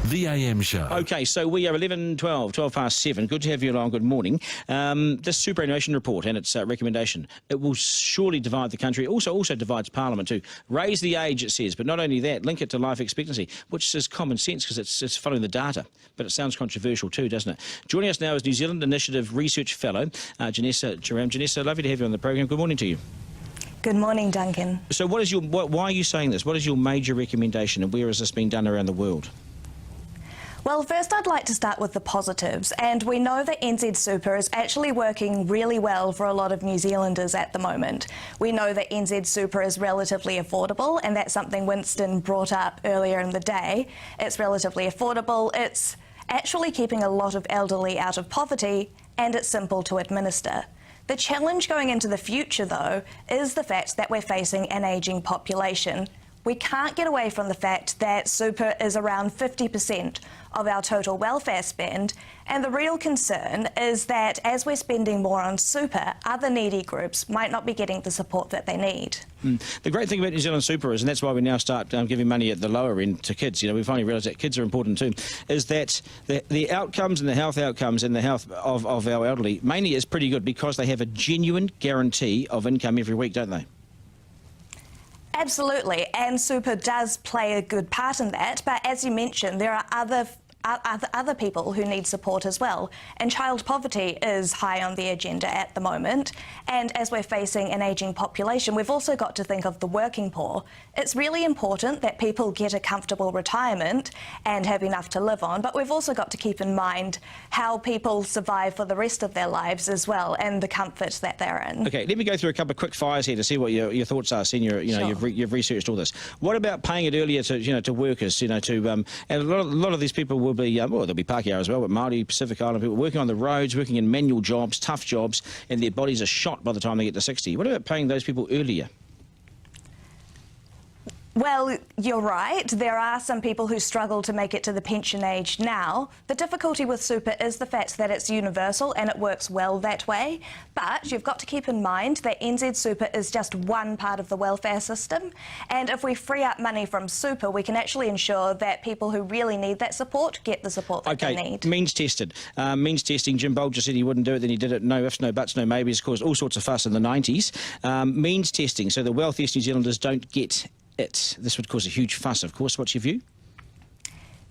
The AM Show. Okay, so we are 12 past 7. Good to have you along. Good morning. This Superannuation report and its recommendation, it will surely divide the country. It also divides Parliament too. Raise the age, it says, but not only that, link it to life expectancy, which is common sense because it's following the data. But it sounds controversial too, doesn't it? Joining us now is New Zealand Initiative Research Fellow, Jenesa Jeram. Jenesa, lovely to have you on the program. Good morning to you. Good morning, Duncan. So why are you saying this? What is your major recommendation and where is this being done around the world? Well, first I'd like to start with the positives, and we know that NZ Super is actually working really well for a lot of New Zealanders at the moment. We know that NZ Super is relatively affordable, and that's something Winston brought up earlier in the day. It's relatively affordable, it's actually keeping a lot of elderly out of poverty, and it's simple to administer. The challenge going into the future, though, is the fact that we're facing an ageing population. We can't get away from the fact that super is around 50% of our total welfare spend, and the real concern is that as we're spending more on super, other needy groups might not be getting the support that they need. The great thing about New Zealand Super is, and that's why we now start giving money at the lower end to kids, we finally realise that kids are important too, is that the outcomes and the health outcomes and the health of our elderly mainly is pretty good because they have a genuine guarantee of income every week, don't they? Absolutely, and super does play a good part in that, but as you mentioned, there are other people who need support as well, and child poverty is high on the agenda at the moment, and as we're facing an ageing population, we've also got to think of the working poor. It's really important that people get a comfortable retirement and have enough to live on, but we've also got to keep in mind how people survive for the rest of their lives as well, and the comfort that they're in. Okay, let me go through a couple of quick fires here to see what your thoughts are, seeing Sure. you've researched all this. What about paying it earlier to workers, and a lot of these people will be, there'll be Pākehā as well, but Māori, Pacific Island people working on the roads, working in manual jobs, tough jobs, and their bodies are shot by the time they get to 60. What about paying those people earlier? Well, you're right. There are some people who struggle to make it to the pension age now. The difficulty with super is the fact that it's universal and it works well that way. But you've got to keep in mind that NZ Super is just one part of the welfare system. And if we free up money from super, we can actually ensure that people who really need that support get the support that they need. Means tested. Means testing. Jim Bolger said he wouldn't do it, then he did it. No ifs, no buts, no maybes. Caused all sorts of fuss in the 90s. Means testing. So the wealthiest New Zealanders don't get it. This would cause a huge fuss, of course. What's your view?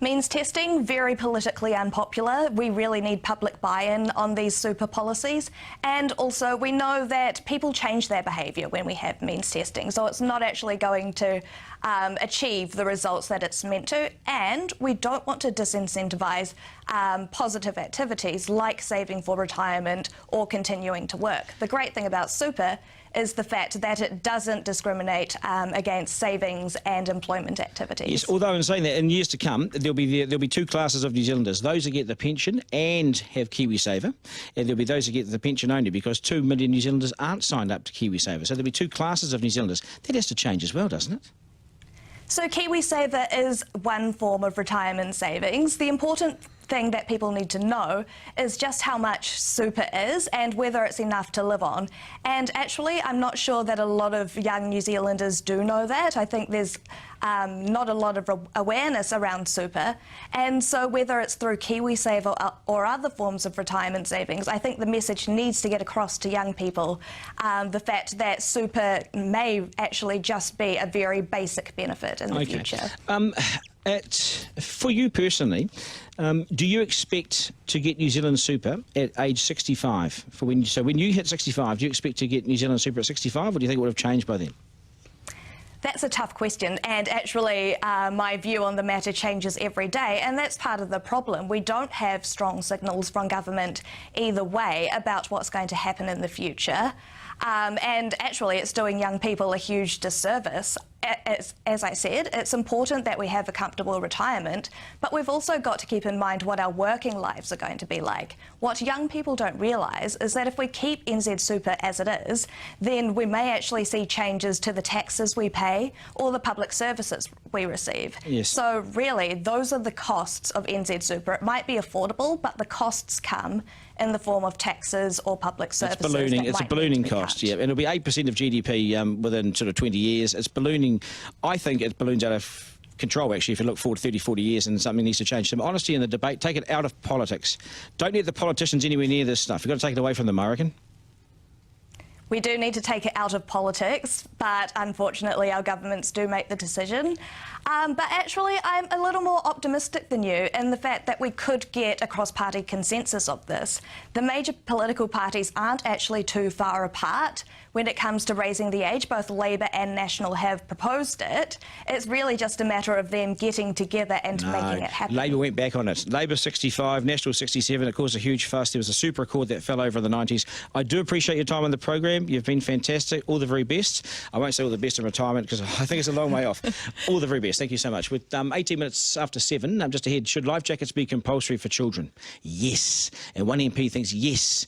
Means testing, very politically unpopular. We really need public buy-in on these super policies. And also, we know that people change their behaviour when we have means testing, so it's not actually going to achieve the results that it's meant to. And we don't want to disincentivise positive activities like saving for retirement or continuing to work. The great thing about super is the fact that it doesn't discriminate against savings and employment activities. Yes, although in saying that, in years to come, there'll be two classes of New Zealanders, those who get the pension and have KiwiSaver, and there'll be those who get the pension only, because 2 million New Zealanders aren't signed up to KiwiSaver. So there'll be two classes of New Zealanders. That has to change as well, doesn't it? So KiwiSaver is one form of retirement savings. The important thing that people need to know is just how much super is and whether it's enough to live on. And actually, I'm not sure that a lot of young New Zealanders do know that. I think there's not a lot of awareness around super. And so whether it's through KiwiSaver or other forms of retirement savings, I think the message needs to get across to young people the fact that super may actually just be a very basic benefit in the future. For you personally, do you expect to get New Zealand Super at age 65? So when you hit 65, do you expect to get New Zealand Super at 65, or do you think it would have changed by then? That's a tough question, and actually my view on the matter changes every day, and that's part of the problem. We don't have strong signals from government either way about what's going to happen in the future. And actually it's doing young people a huge disservice. As I said, it's important that we have a comfortable retirement, but we've also got to keep in mind what our working lives are going to be like. What young people don't realise is that if we keep NZ Super as it is, then we may actually see changes to the taxes we pay or the public services we receive. Yes. So really, those are the costs of NZ Super. It might be affordable, but the costs come in the form of taxes or public services. It's ballooning. It's a ballooning cost, yeah. And it'll be 8% of GDP within sort of 20 years. It's ballooning. I think it balloons out of control, actually, if you look forward 30, 40 years and something needs to change. Some honesty in the debate. Take it out of politics. Don't let the politicians anywhere near this stuff. You've got to take it away from them, I reckon. We do need to take it out of politics, but unfortunately our governments do make the decision. But actually I'm a little more optimistic than you in the fact that we could get a cross-party consensus of this. The major political parties aren't actually too far apart when it comes to raising the age. Both Labour and National have proposed it. It's really just a matter of them getting together and making it happen. Labour went back on it. Labour 65, National 67. It caused a huge fuss. There was a super accord that fell over in the 90s. I do appreciate your time on the programme. You've been fantastic. All the very best. I won't say all the best in retirement because I think it's a long way off. All the very best. Thank you so much. With 18 minutes after 7, just ahead, should life jackets be compulsory for children? Yes. And one MP thinks yes.